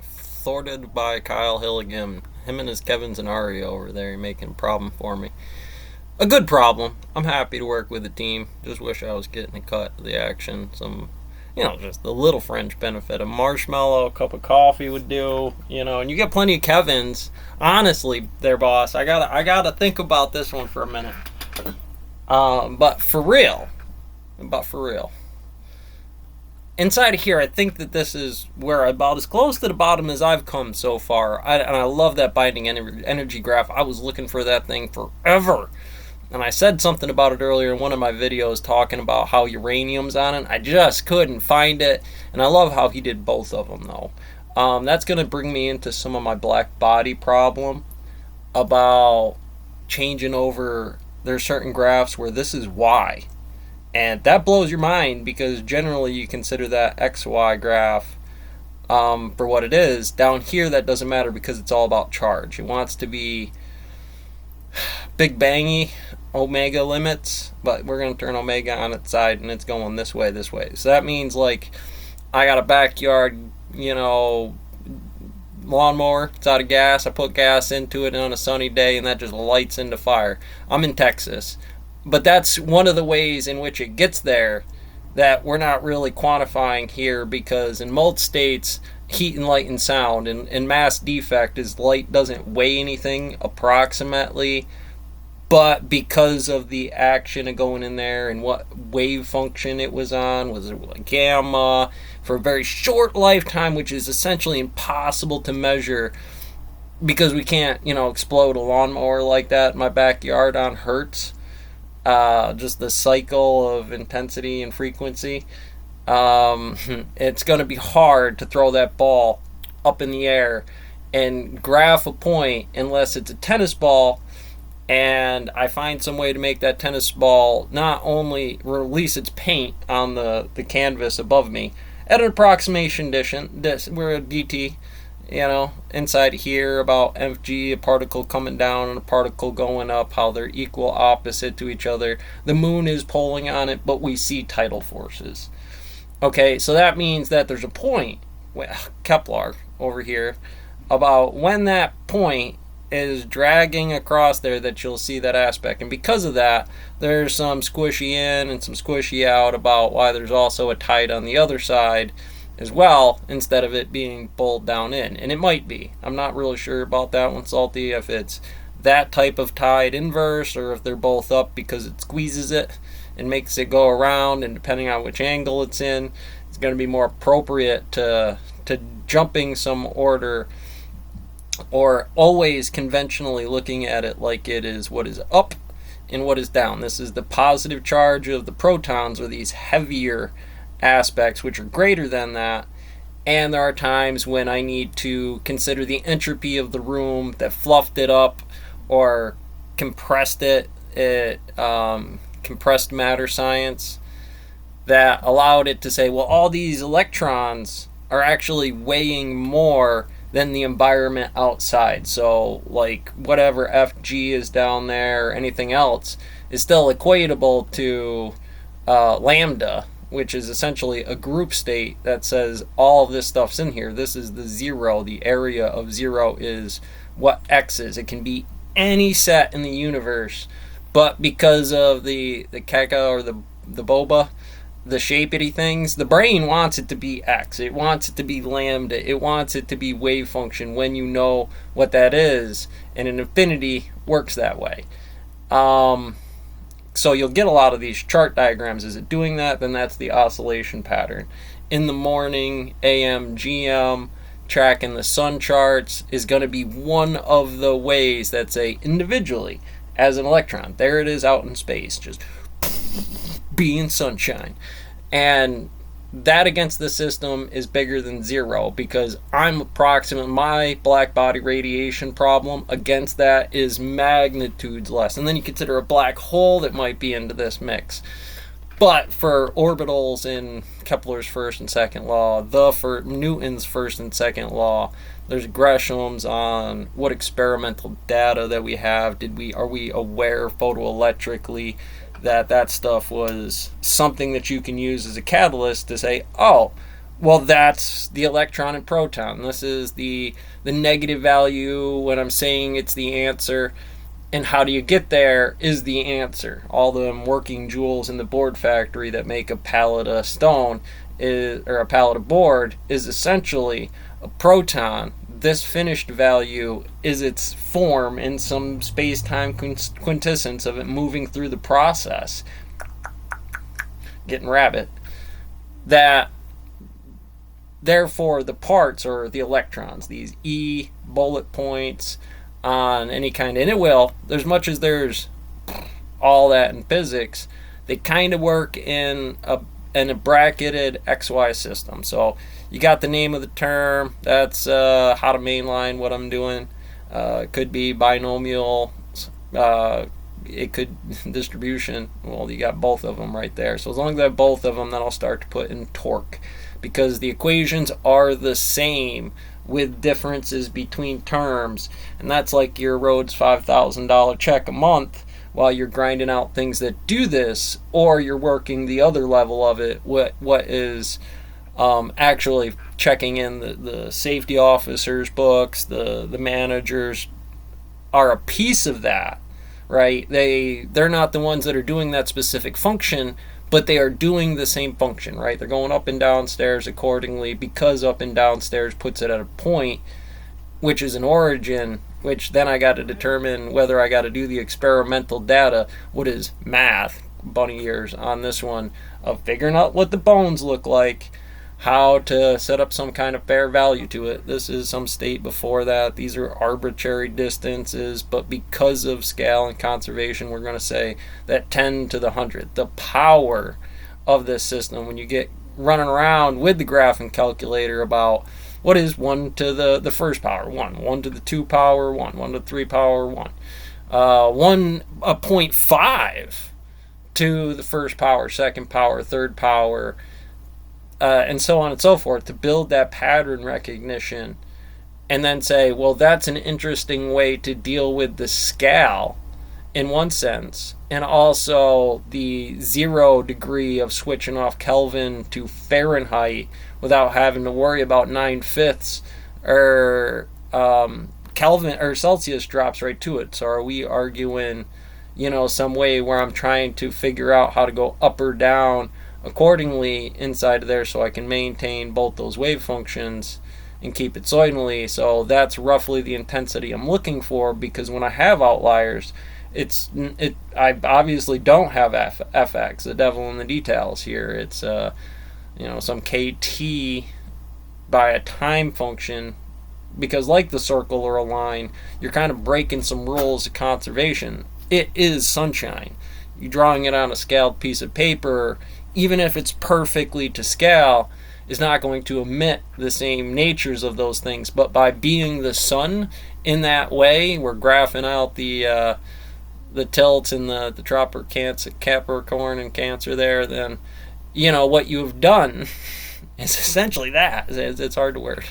Thwarted by Kyle Hill again. Him and his Kevin Zenario over there making a problem for me. A good problem. I'm happy to work with the team. Just wish I was getting a cut of the action. Just the little fringe benefit. A marshmallow, a cup of coffee would do. And you get plenty of Kevins. Honestly, there, boss. I gotta think about this one for a minute. But for real. But for real. Inside of here, I think that this is where about as close to the bottom as I've come so far. And I love that binding energy graph. I was looking for that thing forever. And I said something about it earlier in one of my videos talking about how uranium's on it. I just couldn't find it. And I love how he did both of them, though. That's going to bring me into some of my black body problem about changing over. There's certain graphs where this is Y. And that blows your mind because generally you consider that XY graph for what it is. Down here, that doesn't matter because it's all about charge. It wants to be big bangy omega limits, but we're going to turn omega on its side and it's going this way, this way. So that means like I got a backyard, lawnmower. It's out of gas. I put gas into it on a sunny day and that just lights into fire. I'm in Texas. But that's one of the ways in which it gets there that we're not really quantifying here because in most states, heat and light and sound and mass defect is light doesn't weigh anything approximately, but because of the action of going in there and what wave function it was on, was it like gamma for a very short lifetime, which is essentially impossible to measure because we can't, explode a lawnmower like that in my backyard on hertz. Just the cycle of intensity and frequency. It's going to be hard to throw that ball up in the air and graph a point unless it's a tennis ball and I find some way to make that tennis ball not only release its paint on the canvas above me at an approximation distance. We're a DT, inside here about FG, a particle coming down and a particle going up, how they're equal opposite to each other. The moon is pulling on it, but we see tidal forces. Okay, so that means that there's a point, Kepler over here, about when that point is dragging across there that you'll see that aspect. And because of that, there's some squishy in and some squishy out about why there's also a tide on the other side as well, instead of it being pulled down in. And it might be. I'm not really sure about that one, Salty, if it's that type of tide inverse or if they're both up because it squeezes it and makes it go around, and depending on which angle it's in, it's going to be more appropriate to jumping some order or always conventionally looking at it like it is what is up and what is down. This is the positive charge of the protons, or these heavier aspects which are greater than that, and there are times when I need to consider the entropy of the room that fluffed it up or compressed it, compressed matter science that allowed it to say, well, all these electrons are actually weighing more than the environment outside. So like whatever FG is down there or anything else is still equatable to lambda, which is essentially a group state that says all of this stuff's in here. This is the zero. The area of zero is what X is. It can be any set in the universe, but because of the keka or the boba, the shapity things, the brain wants it to be X. It wants it to be lambda. It wants it to be wave function when you know what that is, and an infinity works that way. So you'll get a lot of these chart diagrams. Is it doing that? Then that's the oscillation pattern. In the morning, AM, GM, tracking the sun charts is going to be one of the ways that say individually as an electron. There it is out in space, just being sunshine. And that against the system is bigger than zero because I'm approximate. My black body radiation problem against that is magnitudes less. And then you consider a black hole that might be into this mix. But for orbitals in Kepler's first and second law, for Newton's first and second law, there's Gresham's on what experimental data that we have. Are we aware photoelectrically that stuff was something that you can use as a catalyst to say, oh, Well, that's the electron and proton. This is the negative value when I'm saying it's the answer. And how do you get there is the answer. All the working joules in the board factory that make a pallet of stone or a pallet of board is essentially a proton. This finished value is its form in some space-time quintessence of it moving through the process. Getting rabbit. That therefore the parts are the electrons, these E bullet points on any kind, and it will, as much as there's all that in physics, they kind of work in a bracketed XY system. So you got the name of the term, that's how to mainline what I'm doing. It could be binomial, it could distribution. Well, you got both of them right there. So as long as I have both of them, then I'll start to put in torque, because the equations are the same with differences between terms. And that's like your Rhodes $5,000 check a month while you're grinding out things that do this, or you're working the other level of it, what is actually checking in the safety officers' books, the managers are a piece of that, right? They're not the ones that are doing that specific function, but they are doing the same function, right? They're going up and down stairs accordingly, because up and down stairs puts it at a point, which is an origin, which then I got to determine whether I got to do the experimental data, what is math, bunny ears on this one, of figuring out what the bones look like, how to set up some kind of fair value to it. This is some state before that. These are arbitrary distances, but because of scale and conservation, we're going to say that 10 to the 100. The power of this system, when you get running around with the graphing calculator about what is 1 to the first power, 1 to the 2 power, 1 to the 3 power, 1, 1.5 to the first power, second power, third power, and so on and so forth, to build that pattern recognition, and then say, well, that's an interesting way to deal with the scale in one sense, and also the 0 degree of switching off Kelvin to Fahrenheit without having to worry about 9/5 or Kelvin or Celsius drops right to it. So are we arguing, some way where I'm trying to figure out how to go up or down accordingly inside of there, so I can maintain both those wave functions and keep it soidinally? So that's roughly the intensity I'm looking for, because when I have outliers, I obviously don't have fx, the devil in the details here. It's some kt by a time function, because like the circle or a line, you're kind of breaking some rules of conservation. It is sunshine. You're drawing it on a scaled piece of paper, even if it's perfectly to scale, is not going to emit the same natures of those things. But by being the sun in that way, we're graphing out the tilts and the Capricorn and Cancer there, then what you've done is essentially that. It's hard to word.